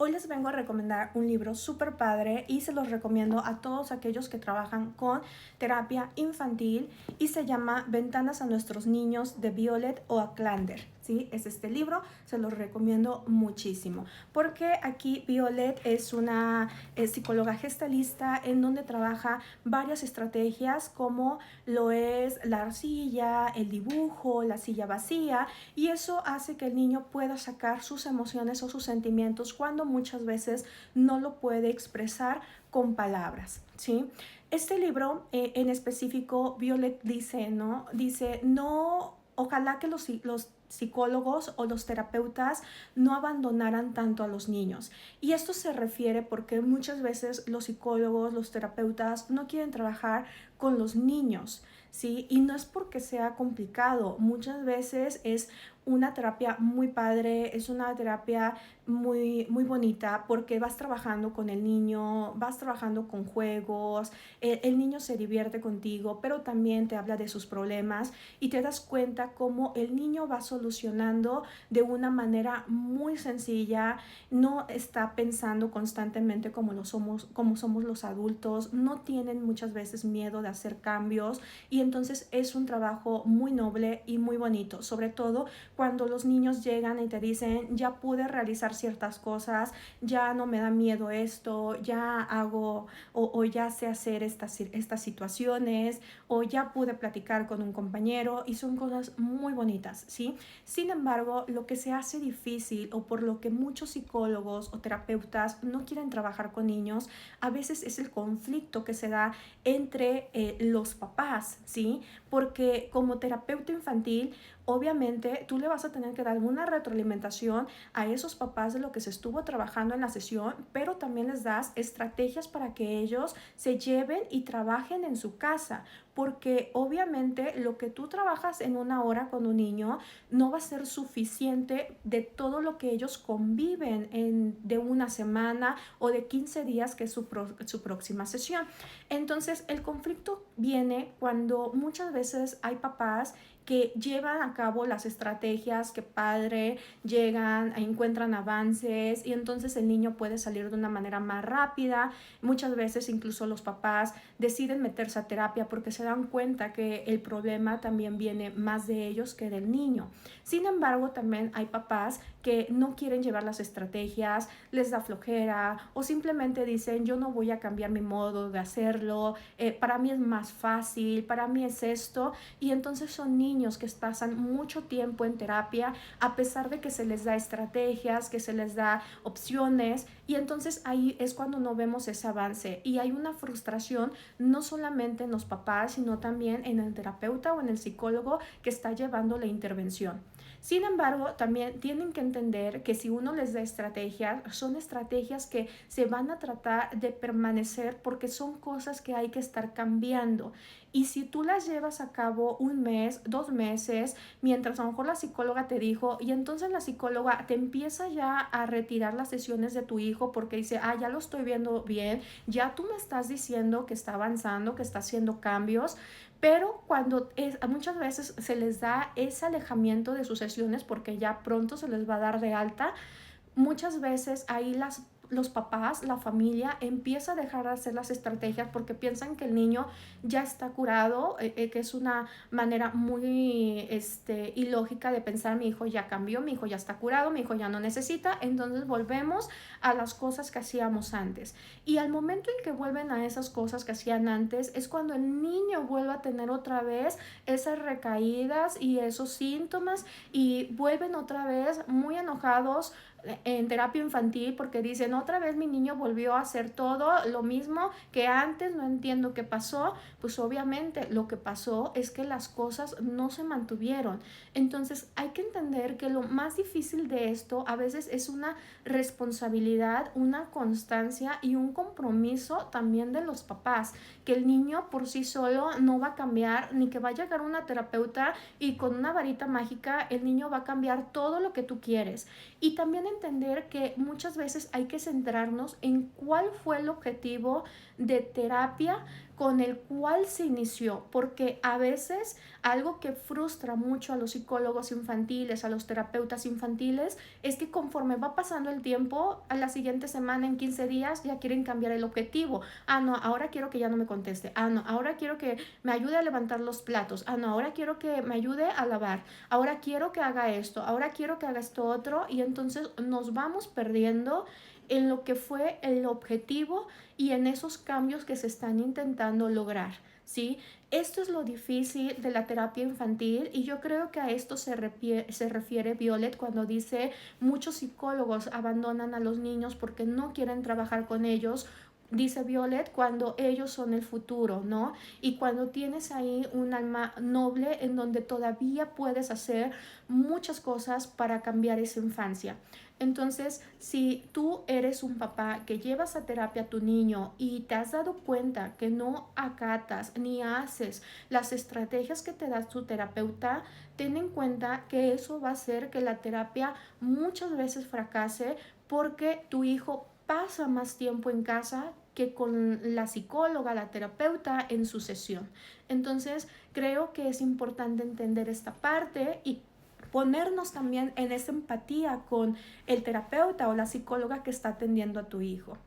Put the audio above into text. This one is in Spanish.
Hoy les vengo a recomendar un libro súper padre y se los recomiendo a todos aquellos que trabajan con terapia infantil y se llama Ventanas a nuestros niños de Violet Oaklander. ¿Sí? Es este libro, se los recomiendo muchísimo porque aquí Violet es una psicóloga gestalista en donde trabaja varias estrategias como lo es la arcilla, el dibujo, la silla vacía, y eso hace que el niño pueda sacar sus emociones o sus sentimientos cuando muchas veces no lo puede expresar con palabras, ¿sí? Este libro en específico, Violet dice, ¿no? Dice, no, ojalá que los psicólogos o los terapeutas no abandonaran tanto a los niños. Y esto se refiere porque muchas veces los psicólogos, los terapeutas no quieren trabajar con los niños, ¿sí? Y no es porque sea complicado, muchas veces es una terapia muy padre, es una terapia muy bonita porque vas trabajando con el niño, vas trabajando con juegos, el niño se divierte contigo, pero también te habla de sus problemas y te das cuenta cómo el niño va solucionando de una manera muy sencilla, no está pensando constantemente como somos los adultos, no tienen muchas veces miedo de hacer cambios y entonces es un trabajo muy noble y muy bonito, sobre todo cuando los niños llegan y te dicen, ya pude realizar ciertas cosas, ya no me da miedo esto, ya hago o ya sé hacer estas situaciones, o ya pude platicar con un compañero, y son cosas muy bonitas, ¿sí? Sin embargo, lo que se hace difícil o por lo que muchos psicólogos o terapeutas no quieren trabajar con niños, a veces es el conflicto que se da entre los papás, ¿sí? Porque como terapeuta infantil, obviamente tú le vas a tener que dar una retroalimentación a esos papás de lo que se estuvo trabajando en la sesión, pero también les das estrategias para que ellos se lleven y trabajen en su casa, porque obviamente lo que tú trabajas en una hora con un niño no va a ser suficiente de todo lo que ellos conviven de una semana o de 15 días que es su próxima sesión. Entonces el conflicto viene cuando muchas veces hay papás que llevan a cabo las estrategias, que padre, llegan, encuentran avances y entonces el niño puede salir de una manera más rápida. Muchas veces incluso los papás deciden meterse a terapia porque se dan cuenta que el problema también viene más de ellos que del niño. Sin embargo, también hay papás que no quieren llevar las estrategias, les da flojera o simplemente dicen yo no voy a cambiar mi modo de hacerlo, para mí es más fácil, para mí es esto, y entonces son niños que pasan mucho tiempo en terapia a pesar de que se les da estrategias, que se les da opciones, y entonces ahí es cuando no vemos ese avance y hay una frustración no solamente en los papás sino también en el terapeuta o en el psicólogo que está llevando la intervención. Sin embargo, también tienen que entender que si uno les da estrategias, son estrategias que se van a tratar de permanecer porque son cosas que hay que estar cambiando. Y si tú las llevas a cabo un mes, 2 meses, mientras a lo mejor la psicóloga te dijo, y entonces la psicóloga te empieza ya a retirar las sesiones de tu hijo porque dice, ya lo estoy viendo bien, ya tú me estás diciendo que está avanzando, que está haciendo cambios, pero cuando muchas veces se les da ese alejamiento de sus sesiones porque ya pronto se les va a dar de alta, muchas veces ahí los papás, la familia empieza a dejar de hacer las estrategias porque piensan que el niño ya está curado, que es una manera muy ilógica de pensar, mi hijo ya cambió, mi hijo ya está curado, mi hijo ya no necesita, entonces volvemos a las cosas que hacíamos antes. Y al momento en que vuelven a esas cosas que hacían antes es cuando el niño vuelve a tener otra vez esas recaídas y esos síntomas y vuelven otra vez muy enojados en terapia infantil porque dicen otra vez mi niño volvió a hacer todo lo mismo que antes, no entiendo qué pasó. Pues obviamente lo que pasó es que las cosas no se mantuvieron. Entonces hay que entender que lo más difícil de esto a veces es una responsabilidad, una constancia y un compromiso también de los papás, que el niño por sí solo no va a cambiar, ni que va a llegar una terapeuta y con una varita mágica el niño va a cambiar todo lo que tú quieres. Y también entender que muchas veces hay que centrarnos en cuál fue el objetivo de terapia con el cual se inició, porque a veces algo que frustra mucho a los psicólogos infantiles, a los terapeutas infantiles, es que conforme va pasando el tiempo, a la siguiente semana, en 15 días, ya quieren cambiar el objetivo. Ah, no, ahora quiero que ya no me conteste. Ah, no, ahora quiero que me ayude a levantar los platos. Ah, no, ahora quiero que me ayude a lavar. Ahora quiero que haga esto. Ahora quiero que haga esto otro. Y entonces nos vamos perdiendo en lo que fue el objetivo y en esos cambios que se están intentando lograr, ¿sí? Esto es lo difícil de la terapia infantil y yo creo que a esto se refiere Violet cuando dice muchos psicólogos abandonan a los niños porque no quieren trabajar con ellos. Dice Violet, cuando ellos son el futuro, ¿no? Y cuando tienes ahí un alma noble en donde todavía puedes hacer muchas cosas para cambiar esa infancia. Entonces, si tú eres un papá que llevas a terapia a tu niño y te has dado cuenta que no acatas ni haces las estrategias que te da tu terapeuta, ten en cuenta que eso va a hacer que la terapia muchas veces fracase porque tu hijo pasa más tiempo en casa que con la psicóloga, la terapeuta en su sesión. Entonces, creo que es importante entender esta parte y ponernos también en esa empatía con el terapeuta o la psicóloga que está atendiendo a tu hijo.